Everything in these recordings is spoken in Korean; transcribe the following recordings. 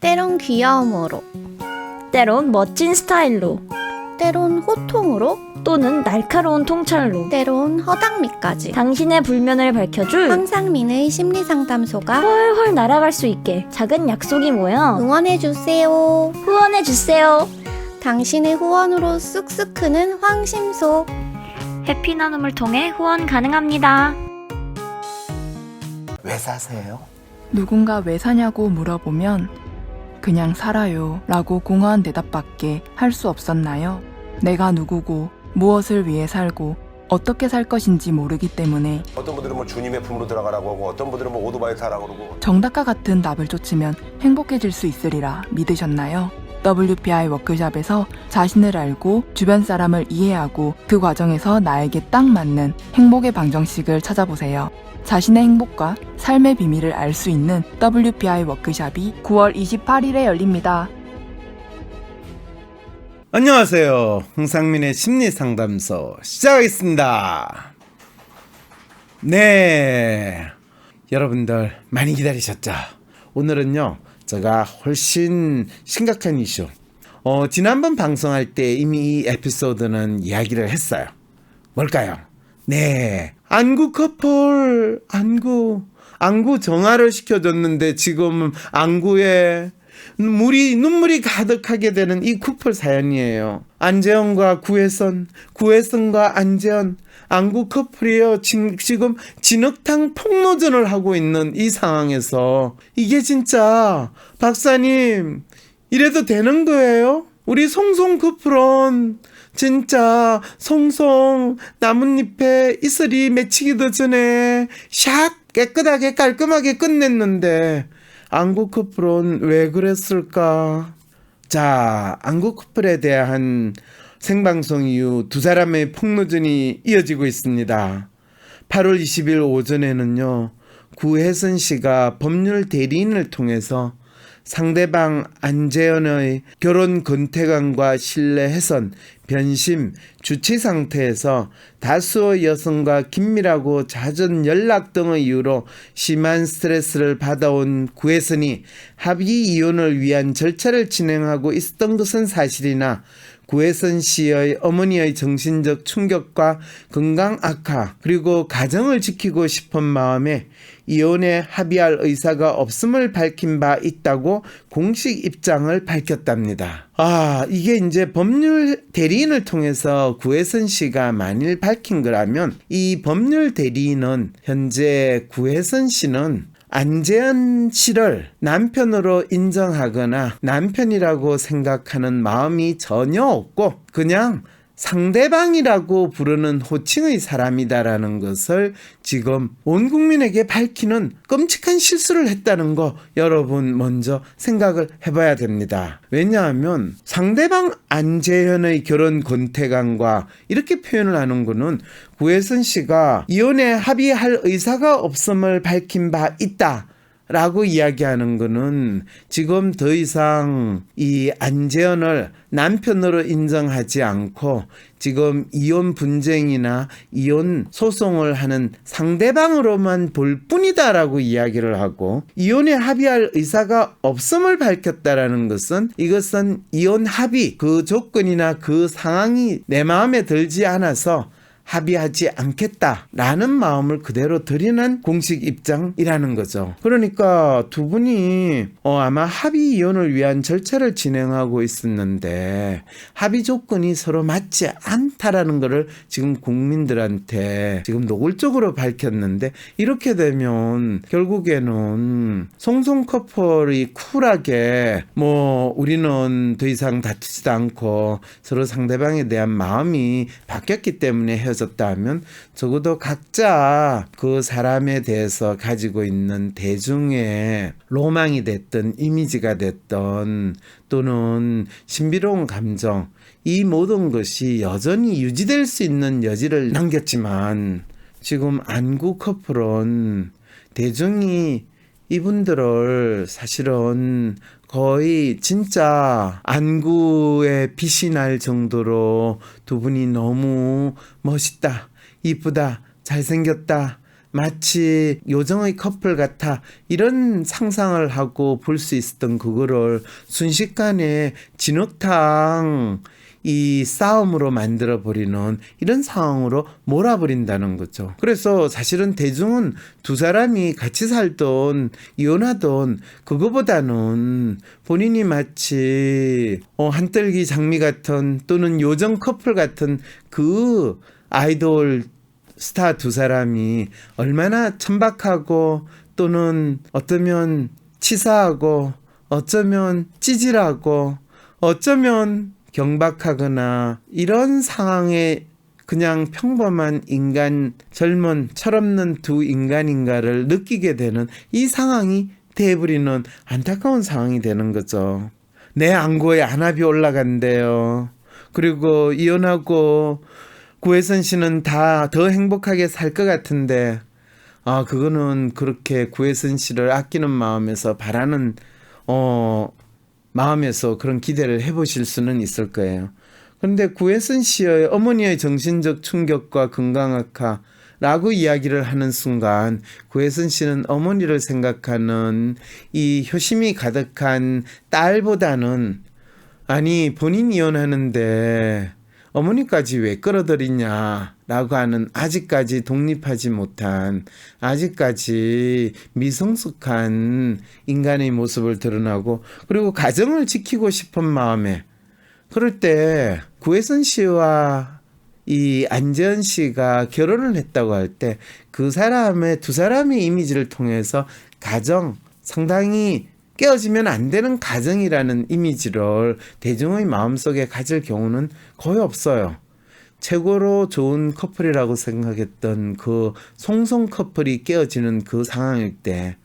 때론 귀여움으로, 때론 멋진 스타일로, 때론 호통으로, 또는 날카로운 통찰로 때론 허당미까지 당신의 불면을 밝혀줄 황상민의 심리상담소가 훨훨 날아갈 수 있게 작은 약속이 모여 응원해주세요. 후원해주세요. 당신의 후원으로 쑥쑥 크는 황심소. 해피 나눔을 통해 후원 가능합니다. 왜 사세요? 누군가 왜 사냐고 물어보면 그냥 살아요 라고 공허한 대답밖에 할 수 없었나요? 내가 누구고 무엇을 위해 살고 어떻게 살 것인지 모르기 때문에 어떤 분들은 뭐 주님의 품으로 들어가라고 하고 어떤 분들은 뭐 오토바이 타라고 그러고 정답과 같은 답을 쫓으면 행복해질 수 있으리라 믿으셨나요? WPI 워크숍에서 자신을 알고 주변 사람을 이해하고 그 과정에서 나에게 딱 맞는 행복의 방정식을 찾아보세요. 자신의 행복과 삶의 비밀을 알 수 있는 WPI 워크숍이 9월 28일에 열립니다. 안녕하세요. 황상민의 심리상담소 시작하겠습니다. 네, 여러분들 많이 기다리셨죠? 오늘은요, 제가 훨씬 심각한 이슈, 지난번 방송할 때 이미 이 에피소드는 이야기를 했어요. 뭘까요? 네, 안구 커플, 안구 정화를 시켜줬는데 지금 안구에 눈물이 가득하게 되는 이 커플 사연이에요. 안재현과 구혜선, 구혜선과 안재현, 안구 커플이요. 지금 진흙탕 폭로전을 하고 있는 이 상황에서 이게 진짜 박사님 이래도 되는 거예요? 우리 송송 커플은 진짜 송송 나뭇잎에 이슬이 맺히기도 전에 샥 깨끗하게 깔끔하게 끝냈는데 안구 커플은 왜 그랬을까? 자, 안구 커플에 대한 생방송 이후 두 사람의 폭로전이 이어지고 있습니다. 8월 20일 오전에는요, 구혜선 씨가 법률 대리인을 통해서 상대방 안재현의 결혼 권태감과 신뢰 훼손, 변심, 주치 상태에서 다수의 여성과 긴밀하고 잦은 연락 등의 이유로 심한 스트레스를 받아온 구혜선이 합의 이혼을 위한 절차를 진행하고 있었던 것은 사실이나 구혜선 씨의 어머니의 정신적 충격과 건강 악화 그리고 가정을 지키고 싶은 마음에 이혼에 합의할 의사가 없음을 밝힌 바 있다고 공식 입장을 밝혔답니다. 이게 이제 법률 대리인을 통해서 구혜선 씨가 만일 밝힌 거라면 이 법률 대리인은 현재 구혜선 씨는 안재현 씨를 남편으로 인정하거나 남편이라고 생각하는 마음이 전혀 없고 그냥 상대방이라고 부르는 호칭의 사람이다라는 것을 지금 온 국민에게 밝히는 끔찍한 실수를 했다는 거 여러분 먼저 생각을 해봐야 됩니다. 왜냐하면 상대방 안재현의 결혼 권태감과 이렇게 표현을 하는 거는 구혜선 씨가 이혼에 합의할 의사가 없음을 밝힌 바 있다 라고 이야기하는 거는 지금 더 이상 이 안재현을 남편으로 인정하지 않고 지금 이혼 분쟁이나 이혼 소송을 하는 상대방으로만 볼 뿐이다라고 이야기를 하고 이혼에 합의할 의사가 없음을 밝혔다라는 것은 이것은 이혼 합의 그 조건이나 그 상황이 내 마음에 들지 않아서 합의하지 않겠다라는 마음을 그대로 드리는 공식 입장이라는 거죠. 그러니까 두 분이 아마 합의 이혼을 위한 절차를 진행하고 있었는데 합의 조건이 서로 맞지 않다라는 것을 지금 국민들한테 지금 노골적으로 밝혔는데 이렇게 되면 결국에는 송송 커플이 쿨하게 우리는 더 이상 다투지도 않고 서로 상대방에 대한 마음이 바뀌었기 때문에 헤어졌다 하면 적어도 각자 그 사람에 대해서 가지고 있는 대중의 로망이 됐던 이미지가 됐던 또는 신비로운 감정 이 모든 것이 여전히 유지될 수 있는 여지를 남겼지만 지금 안구 커플은 대중이 이분들을 사실은 거의 진짜 안구에 빛이 날 정도로 두 분이 너무 멋있다, 이쁘다, 잘생겼다, 마치 요정의 커플 같아 이런 상상을 하고 볼 수 있었던 그거를 순식간에 진흙탕 이 싸움으로 만들어버리는 이런 상황으로 몰아버린다는 거죠. 그래서 사실은 대중은 두 사람이 같이 살던 이혼하던 그거보다는 본인이 마치 한떨기 장미 같은 또는 요정 커플 같은 그 아이돌 스타 두 사람이 얼마나 천박하고 또는 어쩌면 치사하고 어쩌면 찌질하고 어쩌면 경박하거나 이런 상황에 그냥 평범한 인간, 젊은 철없는 두 인간인가를 느끼게 되는 이 상황이 돼버리는 안타까운 상황이 되는 거죠. 내 안구에 안압이 올라간대요. 그리고 이혼하고 구혜선 씨는 다 더 행복하게 살 것 같은데 그거는 그렇게 구혜선 씨를 아끼는 마음에서 바라는 마음에서 그런 기대를 해보실 수는 있을 거예요. 그런데 구혜선 씨의 어머니의 정신적 충격과 건강 악화라고 이야기를 하는 순간 구혜선 씨는 어머니를 생각하는 이 효심이 가득한 딸보다는 아니 본인이 이혼하는데 어머니까지 왜 끌어들이냐라고 하는 아직까지 독립하지 못한 아직까지 미성숙한 인간의 모습을 드러나고 그리고 가정을 지키고 싶은 마음에 그럴 때 구혜선 씨와 이 안재현 씨가 결혼을 했다고 할 때 그 사람의 두 사람의 이미지를 통해서 가정 상당히 깨어지면 안 되는 가정이라는 이미지를 대중의 마음속에 가질 경우는 거의 없어요. 최고로 좋은 커플이라고 생각했던 그 송송 커플이 깨어지는 그 상황일 때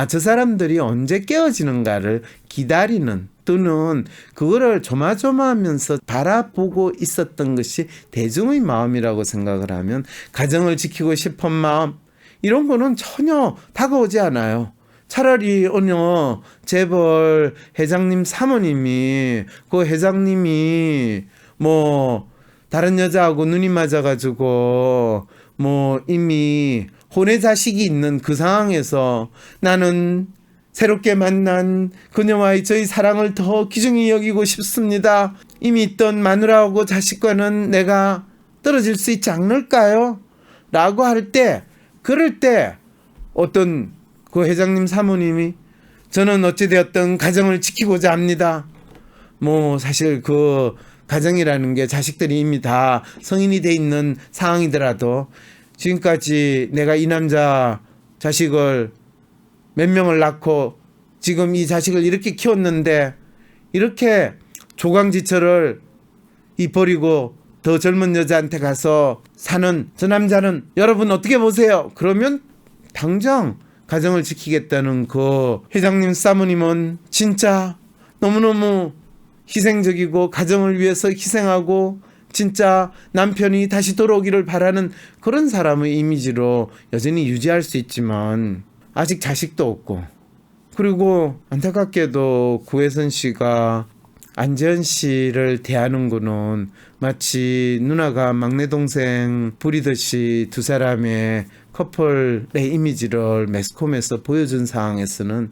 저 사람들이 언제 깨어지는가를 기다리는 또는 그거를 조마조마하면서 바라보고 있었던 것이 대중의 마음이라고 생각을 하면 가정을 지키고 싶은 마음 이런 거는 전혀 다가오지 않아요. 차라리 어느 재벌 회장님 사모님이 그 회장님이 뭐 다른 여자하고 눈이 맞아가지고 뭐 이미 혼의 자식이 있는 그 상황에서 나는 새롭게 만난 그녀와의 저희 사랑을 더 귀중히 여기고 싶습니다. 이미 있던 마누라하고 자식과는 내가 떨어질 수 있지 않을까요? 라고 할 때 그럴 때 어떤 그 회장님 사모님이 저는 어찌되었든 가정을 지키고자 합니다. 뭐 사실 그 가정이라는 게 자식들이 이미 다 성인이 돼 있는 상황이더라도 지금까지 내가 이 남자 자식을 몇 명을 낳고 지금 이 자식을 이렇게 키웠는데 이렇게 조강지처를 버리고 더 젊은 여자한테 가서 사는 저 남자는 여러분 어떻게 보세요? 그러면 당장 가정을 지키겠다는 그 회장님 사모님은 진짜 너무너무 희생적이고 가정을 위해서 희생하고 진짜 남편이 다시 돌아오기를 바라는 그런 사람의 이미지로 여전히 유지할 수 있지만 아직 자식도 없고 그리고 안타깝게도 구혜선 씨가 안재현 씨를 대하는 거는 마치 누나가 막내 동생 부리듯이 두 사람의 커플의 이미지를 매스컴에서 보여준 상황에서는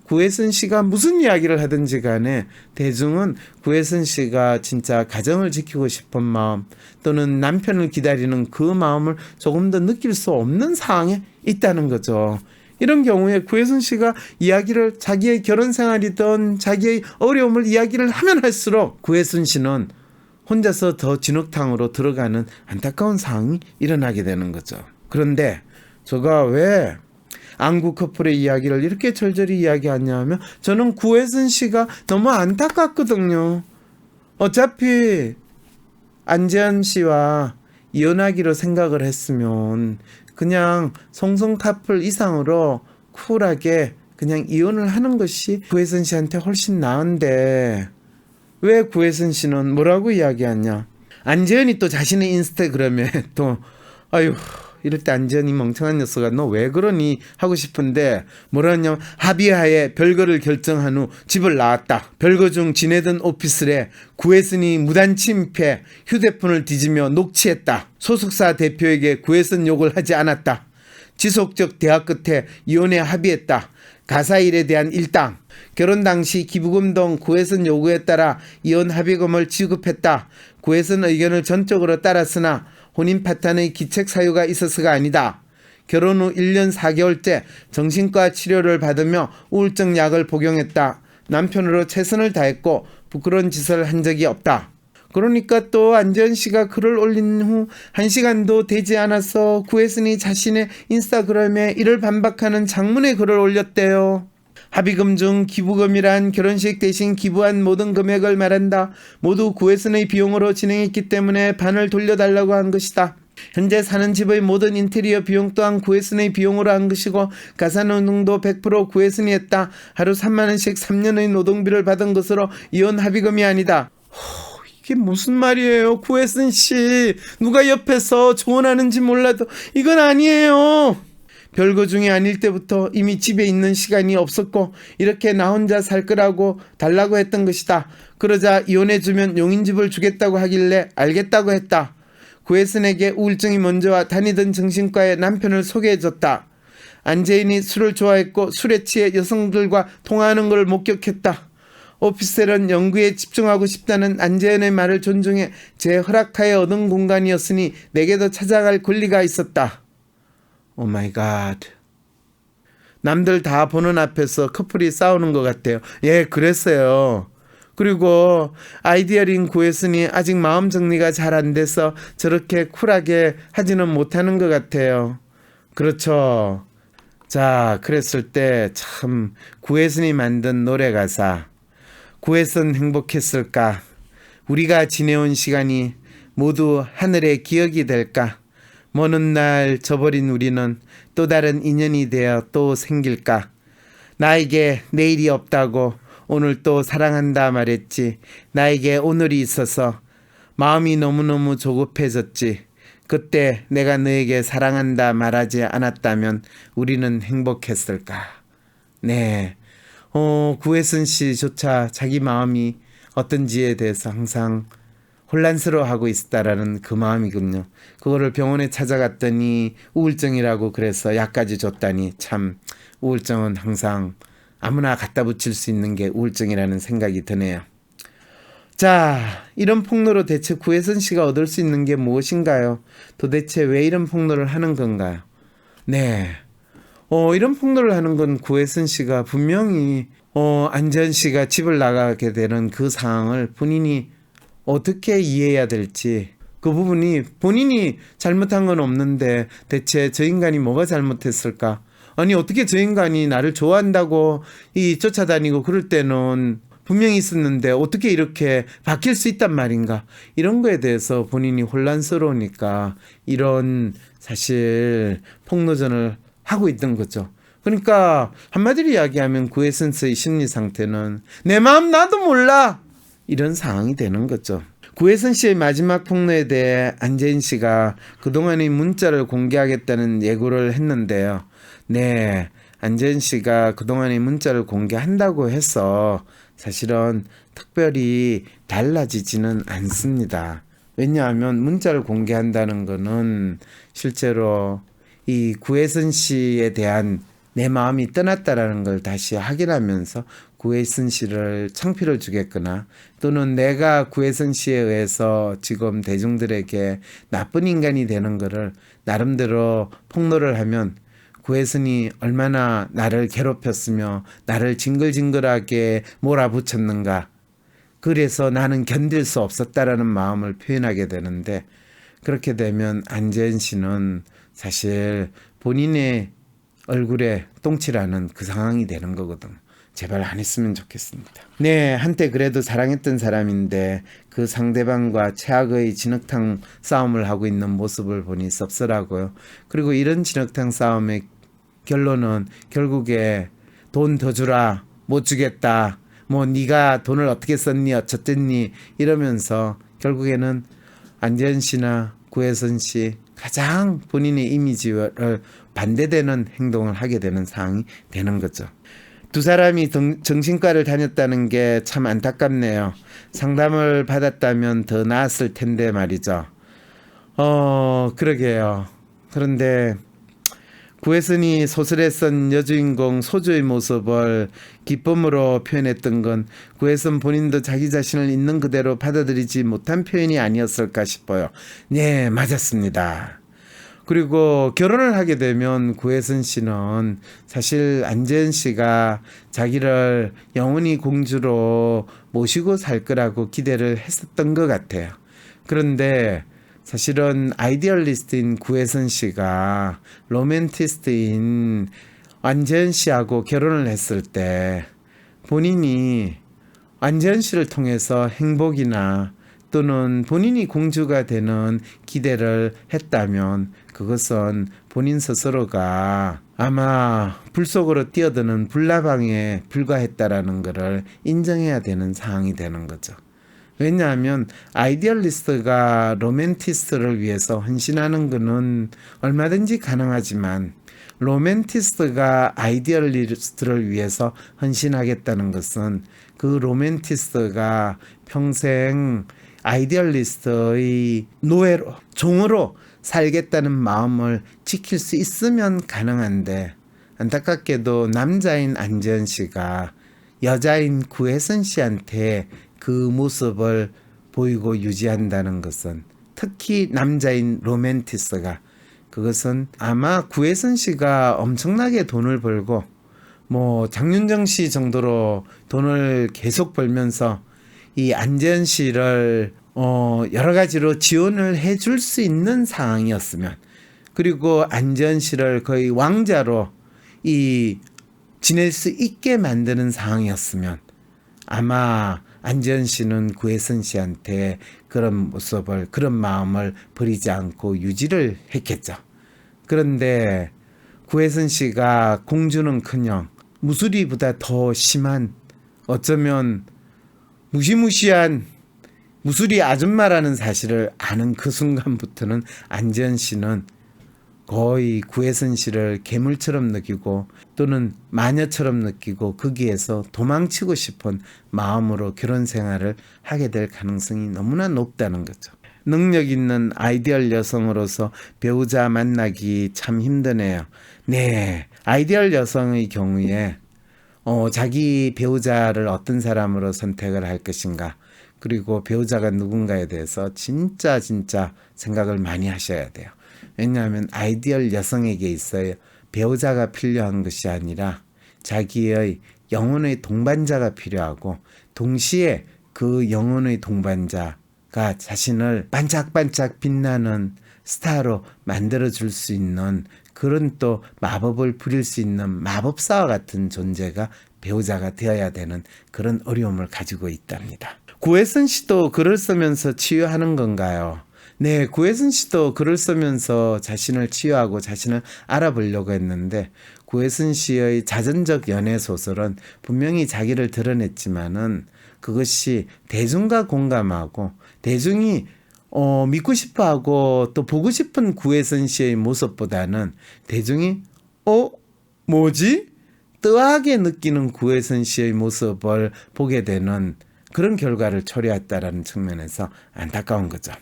구혜선 씨가 무슨 이야기를 하든지 간에 대중은 구혜선 씨가 진짜 가정을 지키고 싶은 마음 또는 남편을 기다리는 그 마음을 조금 더 느낄 수 없는 상황에 있다는 거죠. 이런 경우에 구혜선 씨가 이야기를 자기의 결혼 생활이든 자기의 어려움을 이야기를 하면 할수록 구혜선 씨는 혼자서 더 진흙탕으로 들어가는 안타까운 상황이 일어나게 되는 거죠. 그런데 제가 왜 안구 커플의 이야기를 이렇게 절절히 이야기하냐 하면 저는 구혜선 씨가 너무 안타깝거든요. 어차피 안재현 씨와 이혼하기로 생각을 했으면 그냥 송송 커플 이상으로 쿨하게 그냥 이혼을 하는 것이 구혜선 씨한테 훨씬 나은데 왜 구혜선 씨는 뭐라고 이야기하냐. 안재현이 또 자신의 인스타그램에 또 아유 이럴 때 안재현이 멍청한 녀석아 너 왜 그러니 하고 싶은데 뭐라 하냐면 합의하에 별거를 결정한 후 집을 나왔다. 별거 중 지내던 오피스에 구혜선이 무단 침입해 휴대폰을 뒤지며 녹취했다. 소속사 대표에게 구혜선 욕을 하지 않았다. 지속적 대화 끝에 이혼에 합의했다. 가사일에 대한 일당, 결혼 당시 기부금 등 구혜선 요구에 따라 이혼 합의금을 지급했다. 구혜선 의견을 전적으로 따랐으나 혼인 파탄의 기책 사유가 있어서가 아니다. 결혼 후 1년 4개월째 정신과 치료를 받으며 우울증 약을 복용했다. 남편으로 최선을 다했고 부끄러운 짓을 한 적이 없다. 그러니까 또 안재현 씨가 글을 올린 후 1시간도 되지 않아서 구혜선이 자신의 인스타그램에 이를 반박하는 장문의 글을 올렸대요. 합의금 중 기부금이란 결혼식 대신 기부한 모든 금액을 말한다. 모두 구혜선의 비용으로 진행했기 때문에 반을 돌려달라고 한 것이다. 현재 사는 집의 모든 인테리어 비용 또한 구혜선의 비용으로 한 것이고 가사노동도 100% 구혜선이 했다. 하루 3만 원씩 3년의 노동비를 받은 것으로 이혼 합의금이 아니다. 이게 무슨 말이에요, 구혜선 씨. 누가 옆에서 조언하는지 몰라도 이건 아니에요. 별거 중에 아닐 때부터 이미 집에 있는 시간이 없었고 이렇게 나 혼자 살 거라고 달라고 했던 것이다. 그러자 이혼해주면 용인집을 주겠다고 하길래 알겠다고 했다. 구혜선에게 우울증이 먼저 와 다니던 정신과에 남편을 소개해줬다. 안재인이 술을 좋아했고 술에 취해 여성들과 통화하는 걸 목격했다. 오피스텔은 연구에 집중하고 싶다는 안재현의 말을 존중해 제 허락하에 얻은 공간이었으니 내게도 찾아갈 권리가 있었다. 오 마이 갓. 남들 다 보는 앞에서 커플이 싸우는 것 같아요. 예, 그랬어요. 그리고 아이디어린 구혜선이 아직 마음 정리가 잘 안 돼서 저렇게 쿨하게 하지는 못하는 것 같아요. 그렇죠. 자, 그랬을 때 참 구혜선이 만든 노래 가사, 구혜선 행복했을까? 우리가 지내온 시간이 모두 하늘의 기억이 될까? 먼 날 저버린 우리는 또 다른 인연이 되어 또 생길까? 나에게 내일이 없다고 오늘 또 사랑한다 말했지. 나에게 오늘이 있어서 마음이 너무너무 조급해졌지. 그때 내가 너에게 사랑한다 말하지 않았다면 우리는 행복했을까? 네. 구혜선 씨조차 자기 마음이 어떤지에 대해서 항상 혼란스러워하고 있다라는 그 마음이군요. 그거를 병원에 찾아갔더니 우울증이라고 그래서 약까지 줬다니 참 우울증은 항상 아무나 갖다 붙일 수 있는 게 우울증이라는 생각이 드네요. 자, 이런 폭로로 대체 구혜선 씨가 얻을 수 있는 게 무엇인가요? 도대체 왜 이런 폭로를 하는 건가요? 네. 이런 폭로를 하는 건 구혜선 씨가 분명히 안재현 씨가 집을 나가게 되는 그 상황을 본인이 어떻게 이해해야 될지, 그 부분이 본인이 잘못한 건 없는데 대체 저 인간이 뭐가 잘못했을까? 아니 어떻게 저 인간이 나를 좋아한다고 쫓아다니고 그럴 때는 분명히 있었는데 어떻게 이렇게 바뀔 수 있단 말인가? 이런 거에 대해서 본인이 혼란스러우니까 이런 사실 폭로전을 하고 있던 거죠. 그러니까 한마디로 이야기하면 구혜선 씨의 심리 상태는 내 마음 나도 몰라 이런 상황이 되는 거죠. 구혜선 씨의 마지막 폭로에 대해 안재인 씨가 그동안의 문자를 공개하겠다는 예고를 했는데요. 네, 안재인 씨가 그동안의 문자를 공개한다고 해서 사실은 특별히 달라지지는 않습니다. 왜냐하면 문자를 공개한다는 거는 실제로 이 구혜선 씨에 대한 내 마음이 떠났다라는 걸 다시 확인하면서 구혜선 씨를 창피를 주겠거나 또는 내가 구혜선 씨에 의해서 지금 대중들에게 나쁜 인간이 되는 거를 나름대로 폭로를 하면 구혜선이 얼마나 나를 괴롭혔으며 나를 징글징글하게 몰아붙였는가. 그래서 나는 견딜 수 없었다라는 마음을 표현하게 되는데 그렇게 되면 안재현 씨는 사실 본인의 얼굴에 똥칠하는 그 상황이 되는 거거든. 제발 안 했으면 좋겠습니다. 네, 한때 그래도 사랑했던 사람인데 그 상대방과 최악의 진흙탕 싸움을 하고 있는 모습을 보니 섭섭하고요. 그리고 이런 진흙탕 싸움의 결론은 결국에 돈 더 주라, 못 주겠다, 뭐 네가 돈을 어떻게 썼니 어쩌겠니 이러면서 결국에는 안재현 씨나 구혜선 씨 가장 본인의 이미지를 반대되는 행동을 하게 되는 상황이 되는 거죠. 두 사람이 정신과를 다녔다는 게 참 안타깝네요. 상담을 받았다면 더 나았을 텐데 말이죠. 그러게요. 그런데 구혜선이 소설에 쓴 여주인공 소주의 모습을 기쁨으로 표현했던 건 구혜선 본인도 자기 자신을 있는 그대로 받아들이지 못한 표현이 아니었을까 싶어요. 네, 맞았습니다. 그리고 결혼을 하게 되면 구혜선 씨는 사실 안재현 씨가 자기를 영원히 공주로 모시고 살 거라고 기대를 했었던 것 같아요. 그런데 사실은 아이디얼리스트인 구혜선 씨가 로맨티스트인 안재현 씨하고 결혼을 했을 때 본인이 안재현 씨를 통해서 행복이나 또는 본인이 공주가 되는 기대를 했다면 그것은 본인 스스로가 아마 불 속으로 뛰어드는 불나방에 불과했다라는 것을 인정해야 되는 상황이 되는 거죠. 왜냐하면 아이디얼리스트가 로맨티스트를 위해서 헌신하는 것은 얼마든지 가능하지만 로맨티스트가 아이디얼리스트를 위해서 헌신하겠다는 것은 그 로맨티스트가 평생 아이디얼리스트의 노예로, 종으로 살겠다는 마음을 지킬 수 있으면 가능한데 안타깝게도 남자인 안재현 씨가 여자인 구혜선 씨한테 그 모습을 보이고 유지한다는 것은 특히 남자인 로맨티스트가 그것은 아마 구혜선 씨가 엄청나게 돈을 벌고 뭐 장윤정 씨 정도로 돈을 계속 벌면서 이 안재현 씨를 여러 가지로 지원을 해줄 수 있는 상황이었으면 그리고 안재현 씨를 거의 왕자로 지낼 수 있게 만드는 상황이었으면 아마 안재현 씨는 구혜선 씨한테 그런 모습을 그런 마음을 버리지 않고 유지를 했겠죠. 그런데 구혜선 씨가 공주는커녕 무수리보다 더 심한 어쩌면 무시무시한 무수리 아줌마라는 사실을 아는 그 순간부터는 안재현 씨는 거의 구혜선 씨를 괴물처럼 느끼고 또는 마녀처럼 느끼고 거기에서 도망치고 싶은 마음으로 결혼 생활을 하게 될 가능성이 너무나 높다는 거죠. 능력 있는 아이디얼 여성으로서 배우자 만나기 참 힘드네요. 네, 아이디얼 여성의 경우에 자기 배우자를 어떤 사람으로 선택을 할 것인가 그리고 배우자가 누군가에 대해서 진짜 생각을 많이 하셔야 돼요. 왜냐하면 아이디얼 여성에게 있어요. 배우자가 필요한 것이 아니라 자기의 영혼의 동반자가 필요하고 동시에 그 영혼의 동반자가 자신을 반짝반짝 빛나는 스타로 만들어줄 수 있는 그런 또 마법을 부릴 수 있는 마법사와 같은 존재가 배우자가 되어야 되는 그런 어려움을 가지고 있답니다. 구혜선 씨도 글을 쓰면서 치유하는 건가요? 네, 구혜선 씨도 글을 쓰면서 자신을 치유하고 자신을 알아보려고 했는데 구혜선 씨의 자전적 연애 소설은 분명히 자기를 드러냈지만은 그것이 대중과 공감하고 대중이 믿고 싶어하고 또 보고 싶은 구혜선 씨의 모습보다는 대중이 뭐지? 뜨하게 느끼는 구혜선 씨의 모습을 보게 되는 그런 결과를 초래했다라는 측면에서 안타까운 거죠.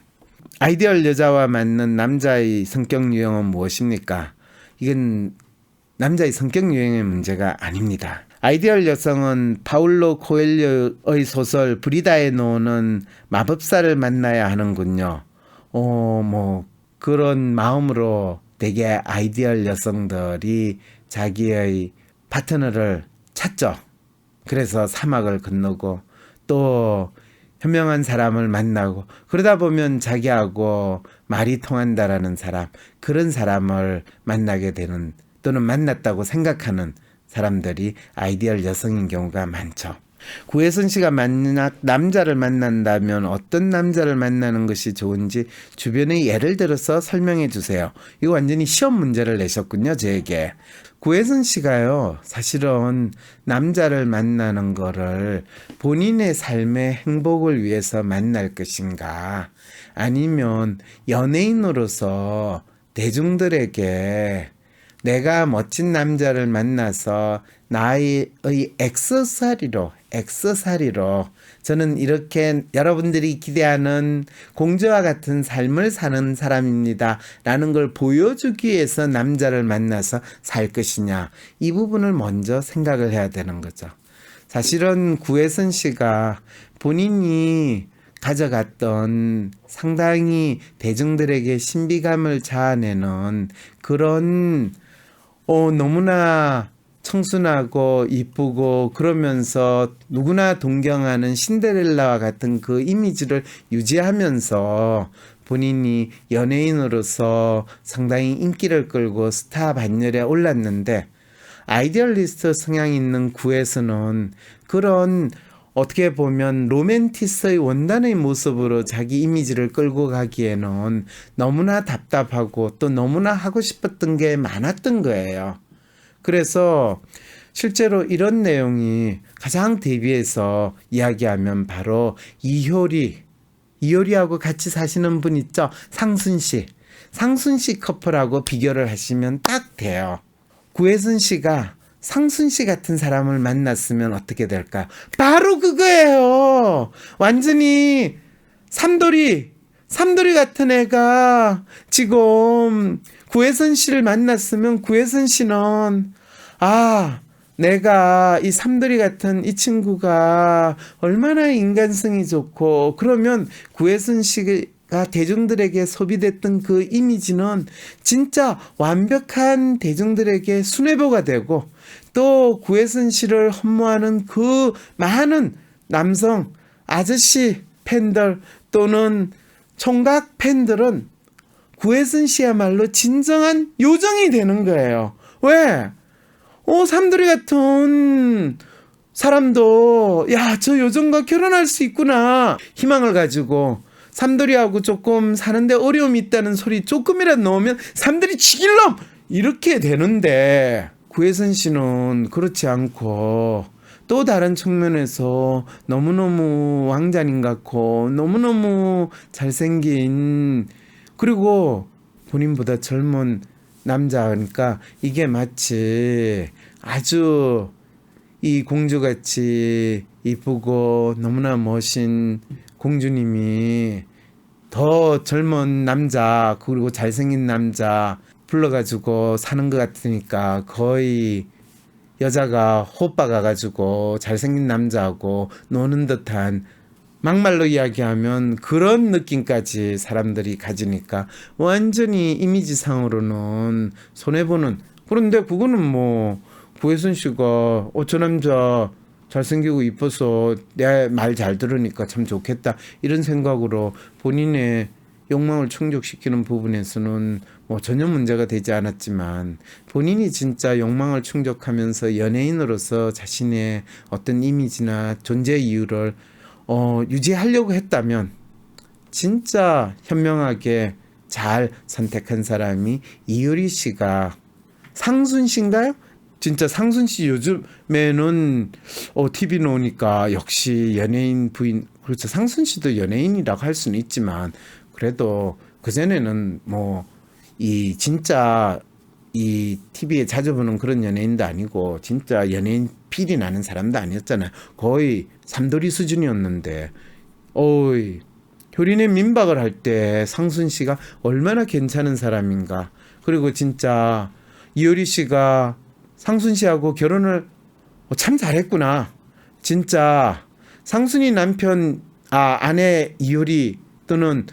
아이디얼 여자와 맞는 남자의 성격 유형은 무엇입니까? 이건 남자의 성격 유형의 문제가 아닙니다. 아이디얼 여성은 파울로 코엘료의 소설 브리다에 나오는 마법사를 만나야 하는군요. 그런 마음으로 되게 아이디얼 여성들이 자기의 파트너를 찾죠. 그래서 사막을 건너고 또 현명한 사람을 만나고 그러다 보면 자기하고 말이 통한다라는 사람, 그런 사람을 만나게 되는 또는 만났다고 생각하는 사람들이 아이디얼 여성인 경우가 많죠. 구혜선 씨가 만약 남자를 만난다면 어떤 남자를 만나는 것이 좋은지 주변의 예를 들어서 설명해 주세요. 이거 완전히 시험 문제를 내셨군요, 저에게. 구혜선 씨가요, 사실은 남자를 만나는 거를 본인의 삶의 행복을 위해서 만날 것인가, 아니면 연예인으로서 대중들에게 내가 멋진 남자를 만나서 나의 액세서리로 저는 이렇게 여러분들이 기대하는 공주와 같은 삶을 사는 사람입니다 라는 걸 보여주기 위해서 남자를 만나서 살 것이냐, 이 부분을 먼저 생각을 해야 되는 거죠. 사실은 구혜선 씨가 본인이 가져갔던 상당히 대중들에게 신비감을 자아내는 그런 너무나 청순하고 이쁘고 그러면서 누구나 동경하는 신데렐라와 같은 그 이미지를 유지하면서 본인이 연예인으로서 상당히 인기를 끌고 스타 반열에 올랐는데, 아이디얼리스트 성향이 있는 구에서는 그런 어떻게 보면 로맨티스의 원단의 모습으로 자기 이미지를 끌고 가기에는 너무나 답답하고 또 너무나 하고 싶었던 게 많았던 거예요. 그래서 실제로 이런 내용이 가장 대비해서 이야기하면 바로 이효리하고 같이 사시는 분 있죠? 상순 씨 커플하고 비교를 하시면 딱 돼요. 구혜선 씨가 상순 씨 같은 사람을 만났으면 어떻게 될까요? 바로 그거예요. 완전히 삼돌이 같은 애가 지금 구혜선 씨를 만났으면 구혜선 씨는 내가 이 삼돌이 같은 이 친구가 얼마나 인간성이 좋고, 그러면 구혜선 씨가 대중들에게 소비됐던 그 이미지는 진짜 완벽한 대중들에게 수뇌부가 되고, 또 구혜선 씨를 흠모하는 그 많은 남성 아저씨 팬들 또는 총각 팬들은 구혜선 씨야말로 진정한 요정이 되는 거예요. 왜? 삼돌이 같은 사람도 저 요정과 결혼할 수 있구나 희망을 가지고, 삼돌이하고 조금 사는데 어려움이 있다는 소리 조금이라도 넣으면 삼돌이 죽일놈 이렇게 되는데, 구혜선 씨는 그렇지 않고 또 다른 측면에서 너무너무 왕자님 같고 너무너무 잘생긴, 그리고 본인보다 젊은 남자니까 이게 마치 아주 이 공주같이 이쁘고 너무나 멋진 공주님이 더 젊은 남자 그리고 잘생긴 남자 불러가지고 사는 것 같으니까 거의 여자가 호빠가 가지고 잘생긴 남자하고 노는 듯한, 막말로 이야기하면 그런 느낌까지 사람들이 가지니까 완전히 이미지상으로는 손해보는. 그런데 그거는 구혜선 씨가 저 남자 잘생기고 이뻐서 내 말 잘 들으니까 참 좋겠다 이런 생각으로 본인의 욕망을 충족시키는 부분에서는 전혀 문제가 되지 않았지만, 본인이 진짜 욕망을 충족하면서 연예인으로서 자신의 어떤 이미지나 존재 이유를 유지하려고 했다면 진짜 현명하게 잘 선택한 사람이 이효리 씨가, 상순 씨인가요? 진짜 상순 씨 요즘에는 TV 나오니까 역시 연예인 부인, 그렇죠. 상순 씨도 연예인이라고 할 수는 있지만 그래도 그전에는 이 진짜 이 TV에 자주 보는 그런 연예인도 아니고 진짜 연예인 필이 나는 사람도 아니었잖아요. 거의 삼돌이 수준이었는데, 효린의 민박을 할 때 상순 씨가 얼마나 괜찮은 사람인가. 그리고 진짜 이효리 씨가 상순 씨하고 결혼을 참 잘했구나. 진짜 상순이 남편 아내 이효리 또는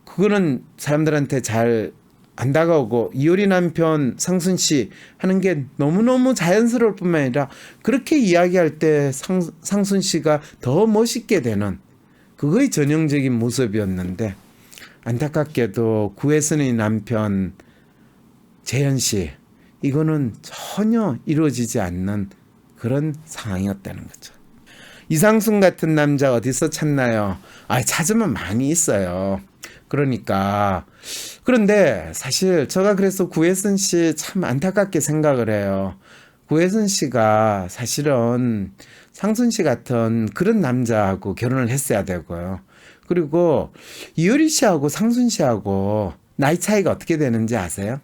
그거는 사람들한테 잘 안 다가오고, 이효리 남편 상순 씨 하는 게 너무너무 자연스러울 뿐만 아니라 그렇게 이야기할 때 상순 씨가 더 멋있게 되는 그거의 전형적인 모습이었는데, 안타깝게도 구혜선의 남편 재현 씨, 이거는 전혀 이루어지지 않는 그런 상황이었다는 거죠. 이상순 같은 남자 어디서 찾나요? 찾으면 많이 있어요. 그런데 사실 제가 그래서 구혜선 씨 참 안타깝게 생각을 해요. 구혜선 씨가 사실은 상순 씨 같은 그런 남자하고 결혼을 했어야 되고요. 그리고 이효리 씨하고 상순 씨하고 나이 차이가 어떻게 되는지 아세요?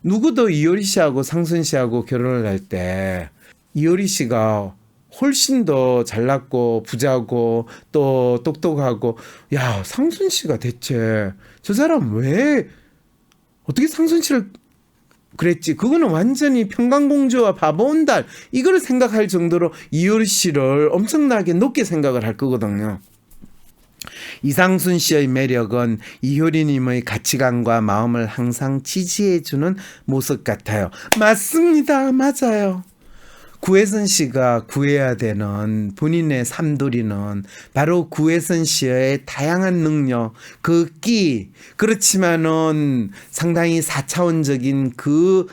누구도 이효리 씨하고 상순 씨하고 결혼을 할 때 이효리 씨가 훨씬 더 잘났고 부자고 또 똑똑하고, 야, 상순 씨가 대체 저 사람 왜 어떻게 상순 씨를 그랬지? 그거는 완전히 평강공주와 바보 온달 이걸 생각할 정도로 이효리 씨를 엄청나게 높게 생각을 할 거거든요. 이상순 씨의 매력은 이효리님의 가치관과 마음을 항상 지지해주는 모습 같아요. 맞습니다. 맞아요. 구혜선 씨가 구해야 되는 본인의 삶돌이는 바로 구혜선 씨의 다양한 능력, 그 끼, 그렇지만은 상당히 4차원적인 그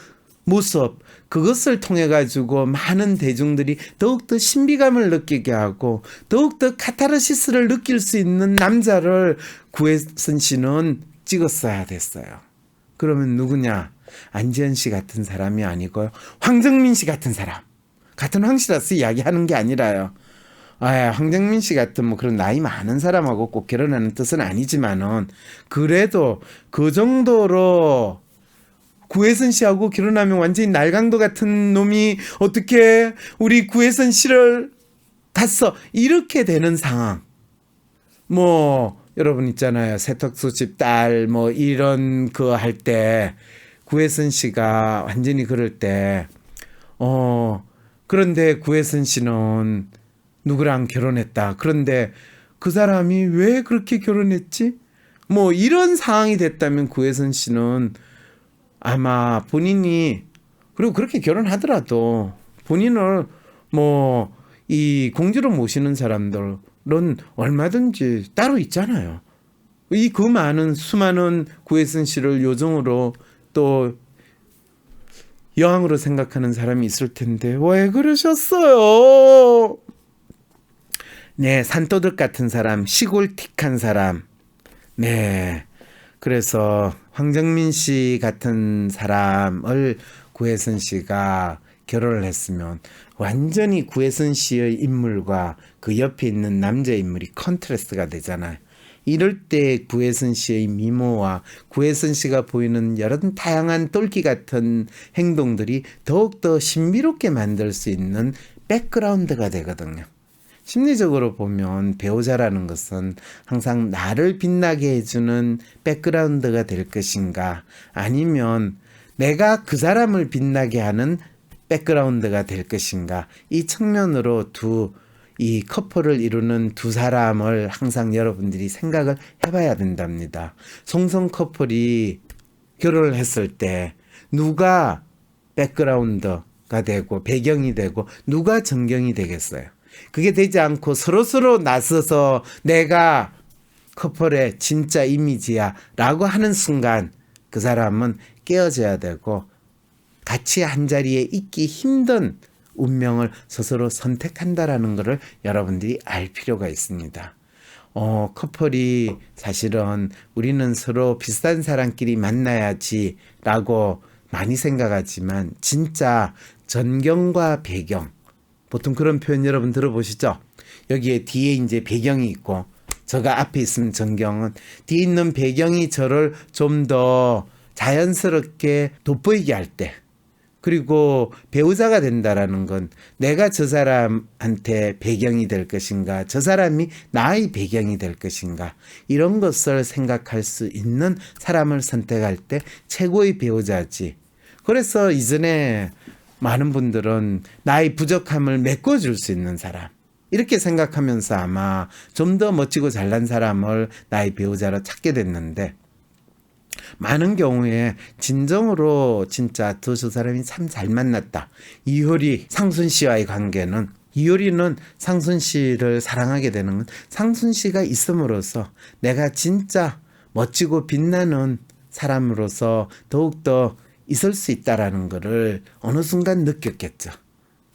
모습, 그것을 통해 가지고 많은 대중들이 더욱더 신비감을 느끼게 하고 더욱더 카타르시스를 느낄 수 있는 남자를 구혜선 씨는 찍었어야 됐어요. 그러면 누구냐? 안지현 씨 같은 사람이 아니고요. 황정민 씨 같은 사람. 같은 황씨라서 이야기하는 게 아니라요. 황정민 씨 같은 뭐 그런 나이 많은 사람하고 꼭 결혼하는 뜻은 아니지만은 그래도 그 정도로 구혜선 씨하고 결혼하면 완전히 날강도 같은 놈이 어떻게 우리 구혜선 씨를 갔어, 이렇게 되는 상황. 뭐 여러분 있잖아요, 세탁소 집 딸 뭐 이런 거 할 때 구혜선 씨가 완전히 그럴 때 그런데 구혜선 씨는 누구랑 결혼했다. 그런데 그 사람이 왜 그렇게 결혼했지? 뭐 이런 상황이 됐다면 구혜선 씨는 아마 본인이, 그리고 그렇게 결혼하더라도 본인을 뭐 이 공주로 모시는 사람들은 얼마든지 따로 있잖아요. 이 그 많은 수많은 구혜선 씨를 요정으로 또 여왕으로 생각하는 사람이 있을 텐데 왜 그러셨어요? 네, 산도둑 같은 사람, 시골틱한 사람. 네, 그래서 황정민 씨 같은 사람을 구혜선 씨가 결혼을 했으면 완전히 구혜선 씨의 인물과 그 옆에 있는 남자의 인물이 컨트라스트가 되잖아요. 이럴 때 구혜선 씨의 미모와 구혜선 씨가 보이는 여러 다양한 똘끼 같은 행동들이 더욱더 신비롭게 만들 수 있는 백그라운드가 되거든요. 심리적으로 보면 배우자라는 것은 항상 나를 빛나게 해주는 백그라운드가 될 것인가, 아니면 내가 그 사람을 빛나게 하는 백그라운드가 될 것인가, 이 측면으로 이 커플을 이루는 두 사람을 항상 여러분들이 생각을 해봐야 된답니다. 송성 커플이 결혼을 했을 때 누가 백그라운드가 되고 배경이 되고 누가 전경이 되겠어요? 그게 되지 않고 서로서로 나서서 내가 커플의 진짜 이미지야 라고 하는 순간 그 사람은 깨어져야 되고 같이 한자리에 있기 힘든 운명을 스스로 선택한다라는 것을 여러분들이 알 필요가 있습니다. 커플이 사실은 우리는 서로 비슷한 사람끼리 만나야지 라고 많이 생각하지만 진짜 전경과 배경, 보통 그런 표현 여러분 들어보시죠? 여기에 뒤에 이제 배경이 있고 저가 앞에 있으면 전경은, 뒤에 있는 배경이 저를 좀 더 자연스럽게 돋보이게 할 때, 그리고 배우자가 된다라는 건 내가 저 사람한테 배경이 될 것인가, 저 사람이 나의 배경이 될 것인가, 이런 것을 생각할 수 있는 사람을 선택할 때 최고의 배우자지. 그래서 이전에 많은 분들은 나의 부족함을 메꿔줄 수 있는 사람, 이렇게 생각하면서 아마 좀 더 멋지고 잘난 사람을 나의 배우자로 찾게 됐는데, 많은 경우에 진정으로 진짜 저 사람이 참 잘 만났다. 이효리, 상순 씨와의 관계는, 이효리는 상순 씨를 사랑하게 되는 건 상순 씨가 있음으로써 내가 진짜 멋지고 빛나는 사람으로서 더욱더 있을 수 있다라는 것을 어느 순간 느꼈겠죠.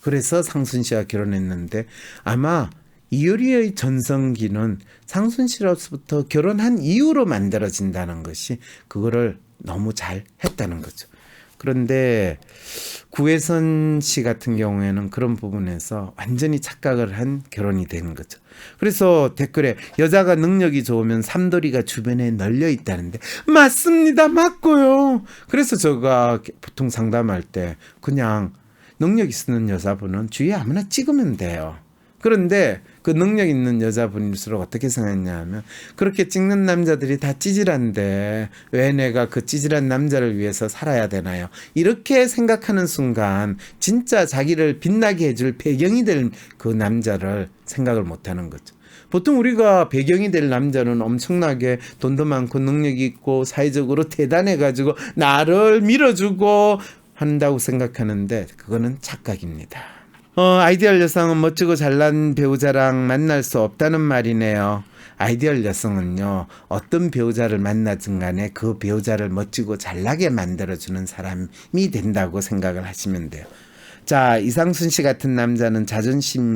그래서 상순 씨와 결혼했는데 아마 이효리의 전성기는 상순 씨로부터 결혼한 이후로 만들어진다는 것이 그거를 너무 잘 했다는 거죠. 그런데 구혜선 씨 같은 경우에는 그런 부분에서 완전히 착각을 한 결혼이 되는 거죠. 그래서 댓글에 여자가 능력이 좋으면 삼돌이가 주변에 널려 있다는데 맞습니다. 맞고요. 그래서 제가 보통 상담할 때 그냥 능력 있는 여자분은 주위에 아무나 찍으면 돼요. 그런데 그 능력 있는 여자분일수록 어떻게 생각했냐 하면 그렇게 찍는 남자들이 다 찌질한데 왜 내가 그 찌질한 남자를 위해서 살아야 되나요? 이렇게 생각하는 순간 진짜 자기를 빛나게 해줄 배경이 될 그 남자를 생각을 못하는 거죠. 보통 우리가 배경이 될 남자는 엄청나게 돈도 많고 능력이 있고 사회적으로 대단해가지고 나를 밀어주고 한다고 생각하는데 그거는 착각입니다. 아이디얼 여성은 멋지고 잘난 배우자랑 만날 수 없다는 말이네요. 아이디얼 여성은요, 어떤 배우자를 만나든 간에 그 배우자를 멋지고 잘나게 만들어주는 사람이 된다고 생각을 하시면 돼요. 자, 이상순 씨 같은 남자는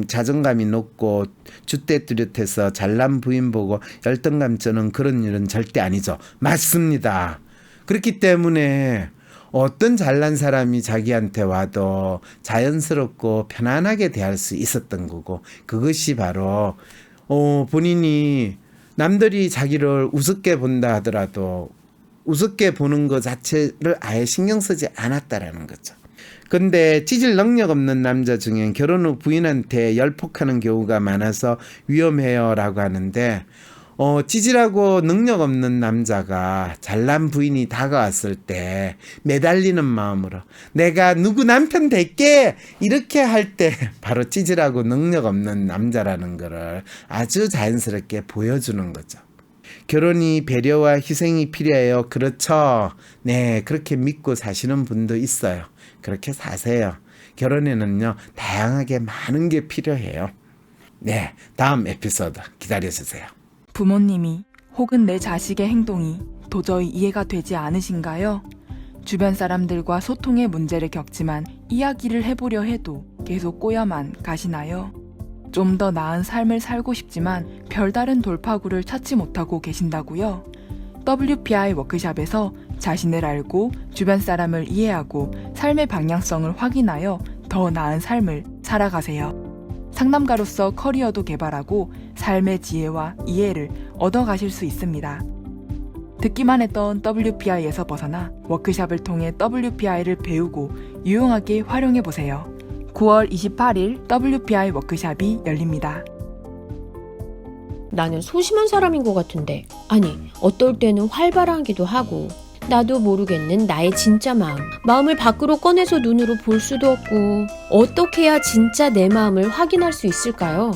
자존감이 높고 줏대 뚜렷해서 잘난 부인 보고 열등감 쩌는 그런 일은 절대 아니죠. 맞습니다. 그렇기 때문에 어떤 잘난 사람이 자기한테 와도 자연스럽고 편안하게 대할 수 있었던 거고, 그것이 바로 본인이 남들이 자기를 우습게 본다 하더라도 우습게 보는 것 자체를 아예 신경 쓰지 않았다라는 거죠. 근데 찌질 능력 없는 남자 중엔 결혼 후 부인한테 열폭하는 경우가 많아서 위험해요 라고 하는데, 찌질하고 능력 없는 남자가 잘난 부인이 다가왔을 때 매달리는 마음으로 내가 누구 남편 될게 이렇게 할 때 바로 찌질하고 능력 없는 남자라는 거를 아주 자연스럽게 보여주는 거죠. 결혼이 배려와 희생이 필요해요. 그렇죠. 네, 그렇게 믿고 사시는 분도 있어요. 그렇게 사세요. 결혼에는요, 다양하게 많은 게 필요해요. 네, 다음 에피소드 기다려주세요. 부모님이 혹은 내 자식의 행동이 도저히 이해가 되지 않으신가요? 주변 사람들과 소통의 문제를 겪지만 이야기를 해보려 해도 계속 꼬여만 가시나요? 좀 더 나은 삶을 살고 싶지만 별다른 돌파구를 찾지 못하고 계신다고요? WPI 워크샵에서 자신을 알고 주변 사람을 이해하고 삶의 방향성을 확인하여 더 나은 삶을 살아가세요. 상담가로서 커리어도 개발하고 삶의 지혜와 이해를 얻어가실 수 있습니다. 듣기만 했던 WPI에서 벗어나 워크샵을 통해 WPI를 배우고 유용하게 활용해보세요. 9월 28일 WPI 워크샵이 열립니다. 나는 소심한 사람인 것 같은데, 아니, 어떨 때는 활발하기도 하고, 나도 모르겠는 나의 진짜 마음을 밖으로 꺼내서 눈으로 볼 수도 없고, 어떻게 해야 진짜 내 마음을 확인할 수 있을까요?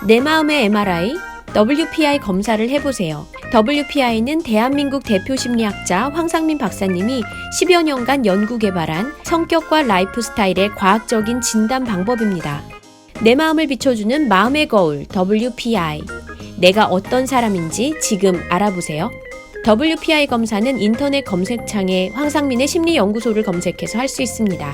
내 마음의 MRI, WPI 검사를 해보세요. WPI는 대한민국 대표 심리학자 황상민 박사님이 10여 년간 연구 개발한 성격과 라이프 스타일의 과학적인 진단 방법입니다. 내 마음을 비춰주는 마음의 거울 WPI. 내가 어떤 사람인지 지금 알아보세요. WPI 검사는 인터넷 검색창에 황상민의 심리연구소를 검색해서 할 수 있습니다.